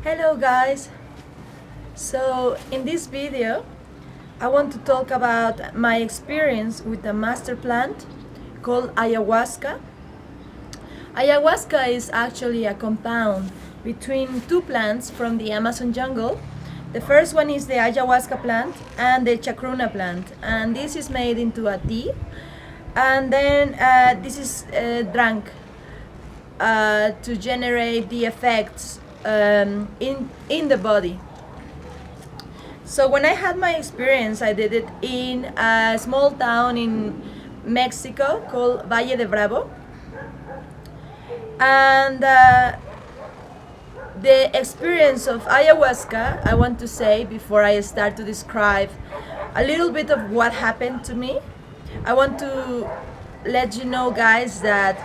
Hello guys! So in this video I want to talk about my experience with a master plant called Ayahuasca. Ayahuasca is actually a compound between two plants from the Amazon jungle. The first one is the Ayahuasca plant and the chacruna plant, and this is made into a tea, and then this is drunk to generate the effects in the body. So when I had my experience, I did it in a small town in Mexico called Valle de Bravo, and the experience of ayahuasca, I want to say before I start to describe a little bit of what happened to me, I want to let you know guys that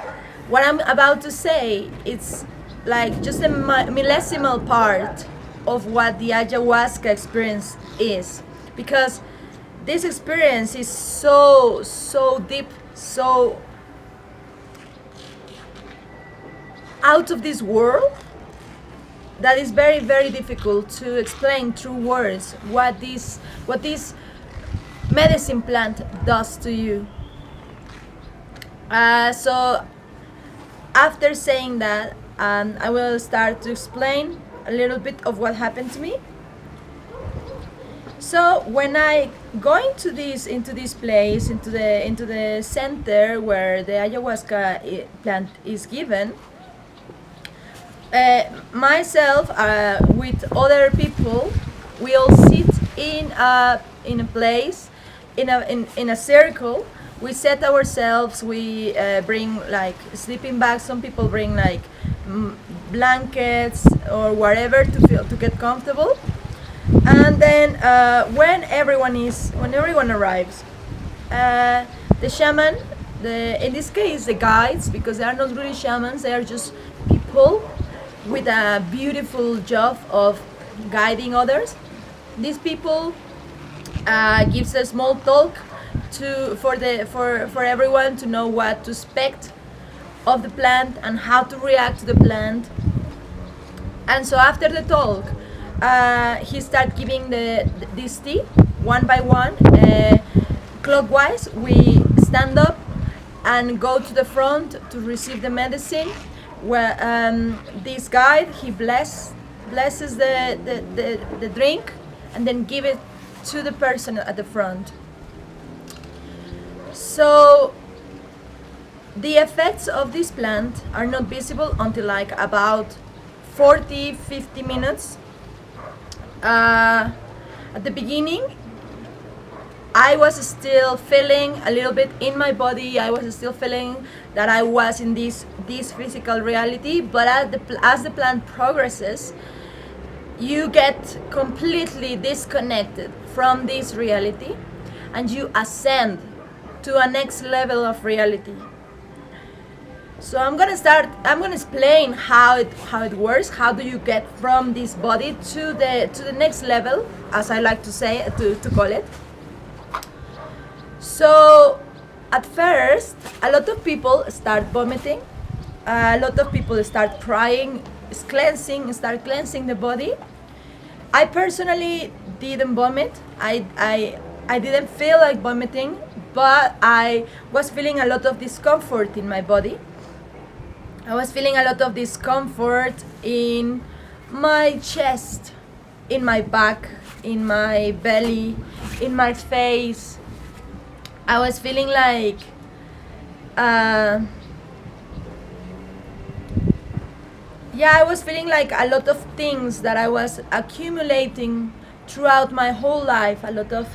what I'm about to say, it's like just a millesimal part of what the ayahuasca experience is, because this experience is so deep, so out of this world, that is very difficult to explain through words what this medicine plant does to you. So after saying that, I will start to explain a little bit of what happened to me. So when I go into this place, into the center where the ayahuasca plant is given, myself with other people, we all sit in a place, in a circle. We set ourselves, we bring like sleeping bags, some people bring like blankets or whatever to get comfortable. And then when everyone arrives, the shaman, in this case the guides, because they are not really shamans, they are just people with a beautiful job of guiding others. These people gives a small talk for everyone to know what to expect of the plant and how to react to the plant. And so after the talk, he started giving this tea one by one, clockwise. We stand up and go to the front to receive the medicine, where this guide, he blesses the drink and then give it to the person at the front. So the effects of this plant are not visible until like about 40-50 minutes. At the beginning, I was still feeling a little bit in my body. I was still feeling that I was in this physical reality, but as the plant progresses, you get completely disconnected from this reality and you ascend to a next level of reality. So I'm gonna explain how it works. How do you get from this body to the next level, as I like to say, to call it. So at first, a lot of people start vomiting, a lot of people start crying, start cleansing the body. I personally didn't vomit. I didn't feel like vomiting, but I was feeling a lot of discomfort in my body. I was feeling a lot of discomfort in my chest, in my back, in my belly, in my face. I was feeling like I was feeling like a lot of things that I was accumulating throughout my whole life, a lot of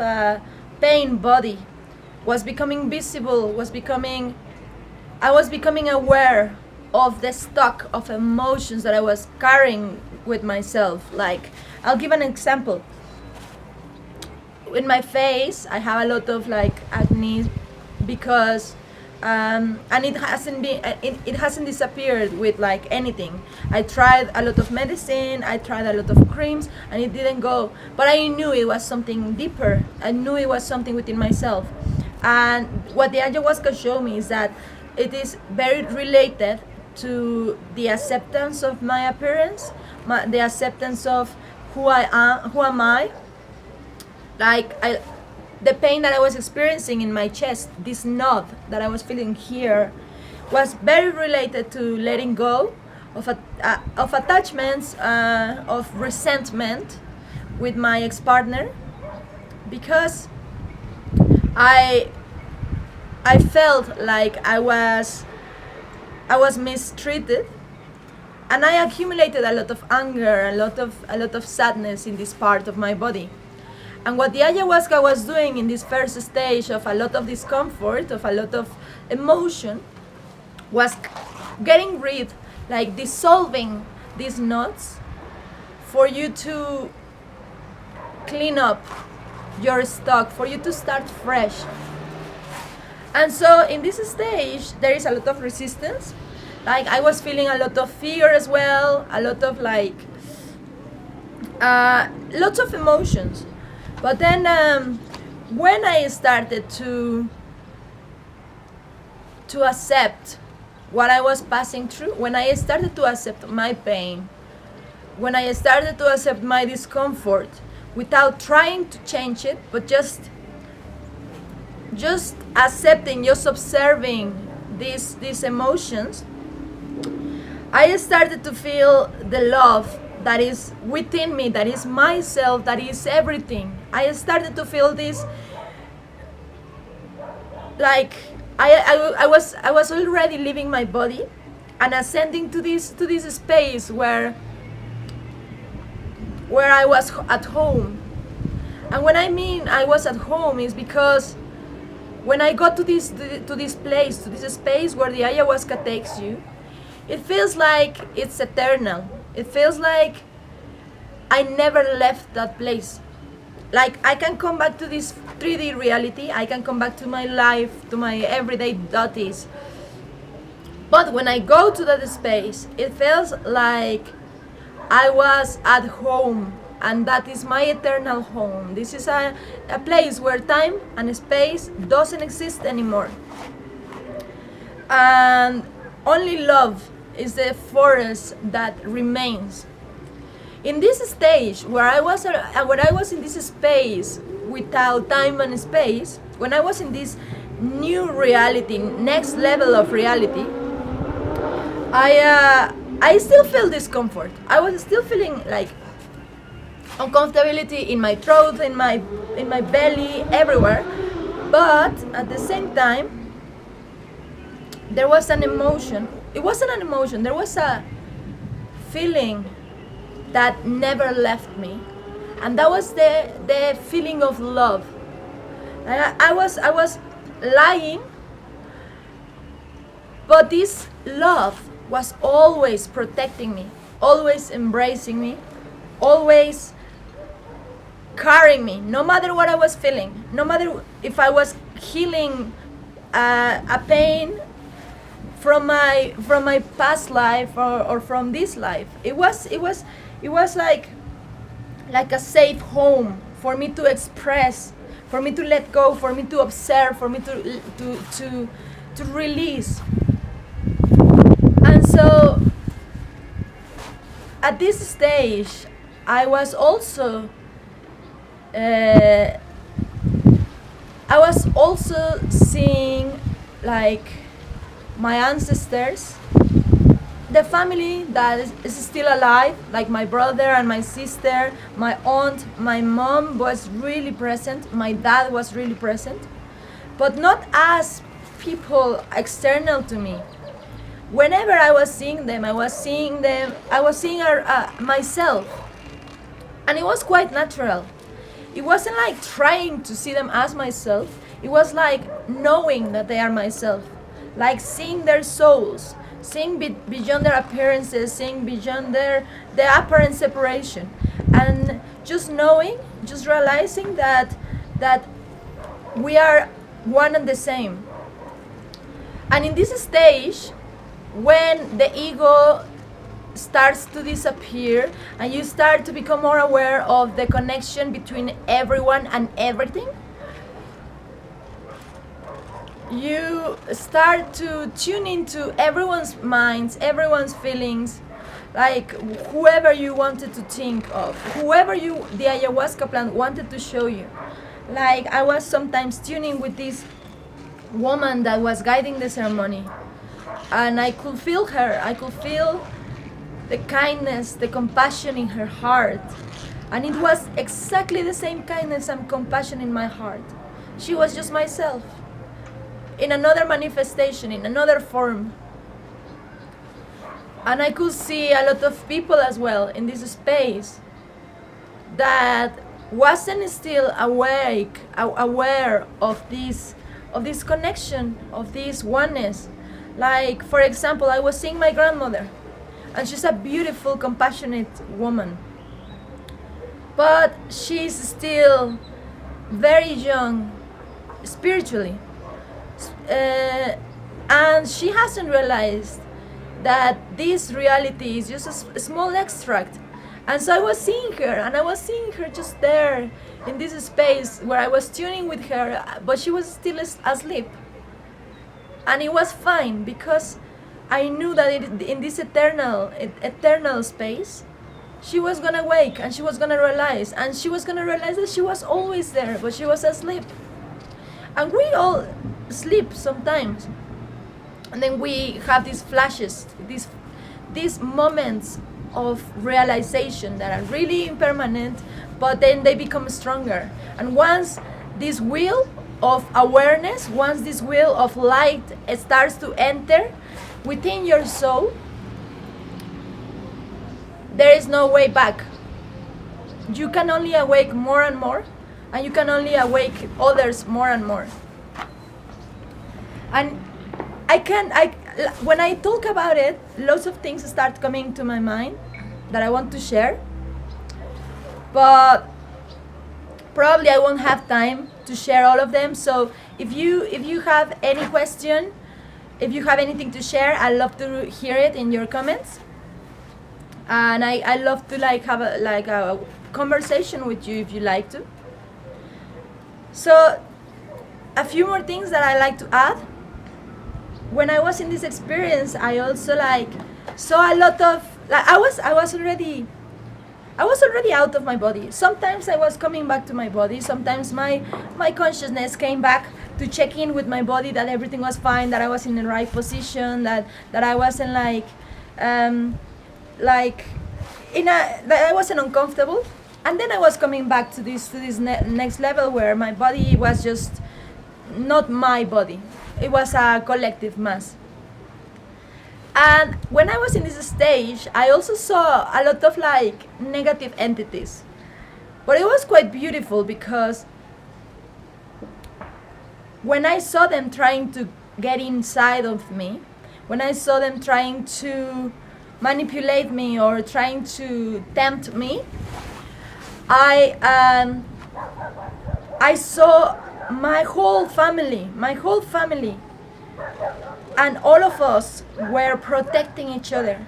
pain body was becoming visible, I was becoming aware of the stock of emotions that I was carrying with myself. Like, I'll give an example. In my face, I have a lot of like acne, because and it hasn't disappeared with like anything. I tried a lot of medicine, I tried a lot of creams, and it didn't go. But I knew it was something deeper. I knew it was something within myself. And what the ayahuasca showed me is that it is very related to the acceptance of my appearance, the acceptance of who I am, who am I. The pain that I was experiencing in my chest, this knot that I was feeling here, was very related to letting go of attachments, of resentment with my ex-partner, because I felt like I was mistreated, and I accumulated a lot of anger, a lot of sadness in this part of my body. And what the ayahuasca was doing in this first stage of a lot of discomfort, of a lot of emotion, was getting rid, like dissolving these knots, for you to clean up your stock, for you to start fresh. And so in this stage, there is a lot of resistance. Like, I was feeling a lot of fear as well, a lot of lots of emotions. But then when I started to accept what I was passing through, when I started to accept my pain, when I started to accept my discomfort without trying to change it, but just accepting, just observing these emotions, I started to feel the love that is within me, that is myself, that is everything. I started to feel this, like I was already leaving my body and ascending to this space where I was at home. And when I mean I was at home, is because when I got to this place, to this space where the ayahuasca takes you, it feels like it's eternal. It feels like I never left that place. Like, I can come back to this 3D reality, I can come back to my life, to my everyday duties. But when I go to that space, it feels like I was at home, and that is my eternal home. This is a place where time and space doesn't exist anymore. And only love is the forest that remains. In this stage, where I was in this space without time and space, when I was in this new reality, next level of reality, I still feel discomfort. I was still feeling like uncomfortability in my throat, in my belly, everywhere. But at the same time, there was an emotion. It wasn't an emotion. There was a feeling that never left me, and that was the feeling of love. I was lying, but this love was always protecting me, always embracing me, always carrying me, no matter what I was feeling, no matter if I was healing a pain from my past life or from this life. It was like a safe home for me to express, for me to let go, for me to observe, for me to release. And so at this stage, I was also seeing, like, my ancestors, the family that is still alive, like my brother and my sister, my aunt, my mom was really present, my dad was really present, but not as people external to me. Whenever I was seeing them, I was seeing myself, and it was quite natural. It wasn't like trying to see them as myself. It was like knowing that they are myself, like seeing their souls, seeing beyond their appearances, seeing beyond their apparent separation, and just knowing, just realizing that we are one and the same. And in this stage, when the ego starts to disappear and you start to become more aware of the connection between everyone and everything, you start to tune into everyone's minds, everyone's feelings, like whoever you wanted to think of, whoever the ayahuasca plant wanted to show you. Like I was sometimes tuning with this woman that was guiding the ceremony, and I could feel her. I could feel the kindness, the compassion in her heart, and it was exactly the same kindness and compassion in my heart. She was just myself, in another manifestation, in another form. And I could see a lot of people as well in this space that wasn't still aware of this connection, of this oneness. Like, for example, I was seeing my grandmother, and she's a beautiful, compassionate woman, but she's still very young spiritually, and she hasn't realized that this reality is just a small extract. And so I was seeing her, and I was seeing her just there in this space where I was tuning with her, but she was still asleep. And it was fine, because I knew that in this eternal space, she was gonna wake, and she was gonna realize, that she was always there, but she was asleep. And we all sleep sometimes, and then we have these flashes, these moments of realization that are really impermanent, but then they become stronger. And once this wheel of awareness, once this wheel of light starts to enter within your soul, there is no way back. You can only awake more and more, and you can only awake others more and more. And when I talk about it, lots of things start coming to my mind that I want to share, but probably I won't have time to share all of them. So if you have any question, if you have anything to share, I'd love to hear it in your comments, and I love to have a conversation with you if you like to. So a few more things that I like to add. When I was in this experience, I also saw a lot of I was already out of my body. Sometimes I was coming back to my body. Sometimes my consciousness came back to check in with my body, that everything was fine, that I was in the right position, that I wasn't that I wasn't uncomfortable. And then I was coming back to this next level where my body was just not my body. It was a collective mass. And when I was in this stage, I also saw a lot of negative entities. But it was quite beautiful, because when I saw them trying to get inside of me, when I saw them trying to manipulate me or trying to tempt me, I saw my whole family, and all of us were protecting each other.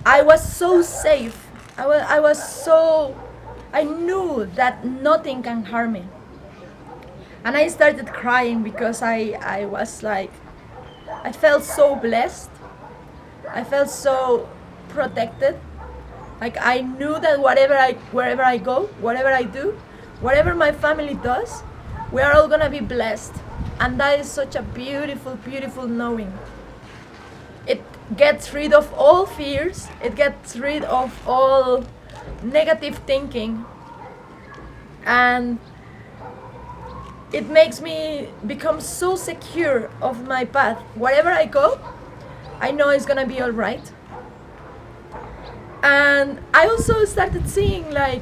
I was so safe. I knew that nothing can harm me. And I started crying, because I felt so blessed. I felt so protected. I knew that wherever I go, whatever I do, whatever my family does, we are all gonna be blessed. And that is such a beautiful, beautiful knowing. It gets rid of all fears. It gets rid of all negative thinking. And it makes me become so secure of my path. Wherever I go, I know it's gonna be all right. And I also started seeing my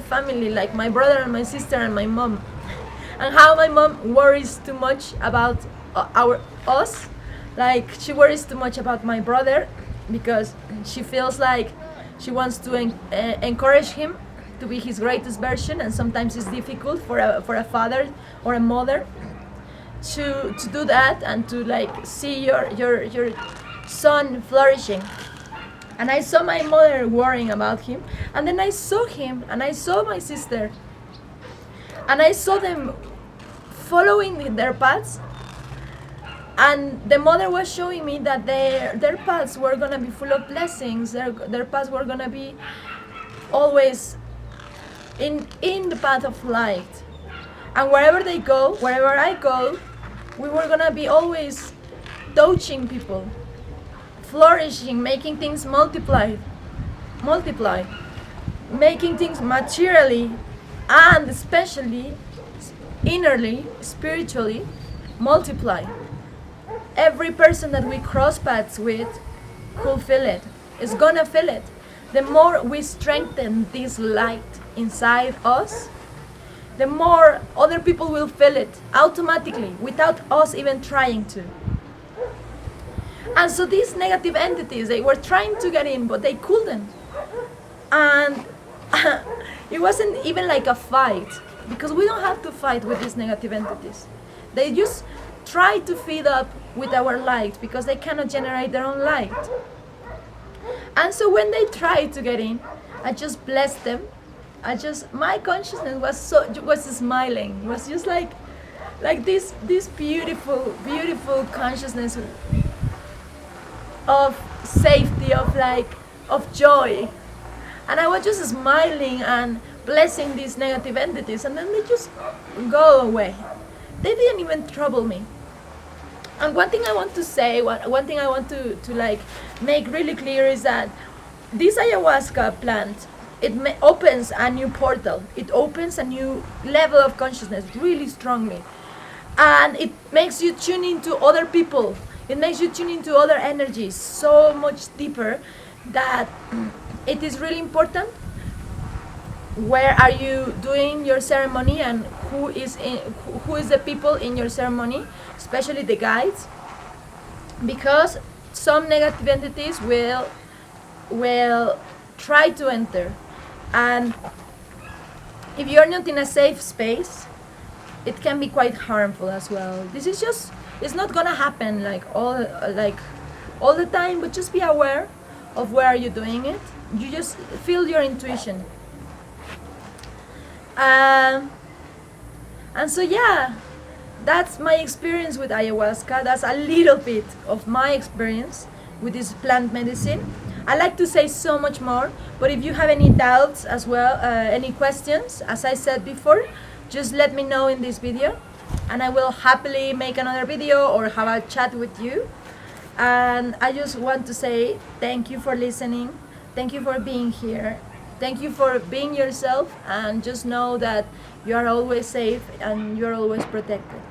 family, my brother and my sister and my mom, and how my mom worries too much about us. She worries too much about my brother, because she feels like she wants to encourage him to be his greatest version, and sometimes it's difficult for a father or a mother to do that, and to see your son flourishing. And I saw my mother worrying about him, and then I saw him, and I saw my sister, and I saw them following their paths, and the mother was showing me that their paths were gonna be full of blessings. Their paths were gonna be always in the path of light, and wherever they go, wherever I go, we were gonna be always touching people, flourishing, making things multiply, making things materially and especially innerly, spiritually multiply. Every person that we cross paths with could feel it, is gonna feel it. The more we strengthen this light inside us, the more other people will feel it automatically without us even trying to. And so these negative entities, they were trying to get in, but they couldn't. And it wasn't even like a fight, because we don't have to fight with these negative entities. They just try to feed up with our light because they cannot generate their own light. And so when they tried to get in, I just blessed them. My consciousness was smiling. It was just like this beautiful consciousness of safety, of joy. And I was just smiling and blessing these negative entities, and then they just go away. They didn't even trouble me. And one thing I want to say, one thing I want to make really clear is that this ayahuasca plant, it opens a new portal. It opens a new level of consciousness really strongly. And it makes you tune into other people. It makes you tune into other energies so much deeper that it is really important where are you doing your ceremony and who is the people in your ceremony, especially the guides, because some negative entities will try to enter, and if you're not in a safe space, it can be quite harmful as well. This is just, it's not gonna happen all the time, but just be aware of where you're doing it. You just feel your intuition. And so yeah, that's my experience with ayahuasca. That's a little bit of my experience with this plant medicine. I like to say so much more, but if you have any doubts as well, any questions, as I said before, just let me know in this video, and I will happily make another video or have a chat with you. And I just want to say thank you for listening. Thank you for being here. Thank you for being yourself, and just know that you are always safe and you're always protected.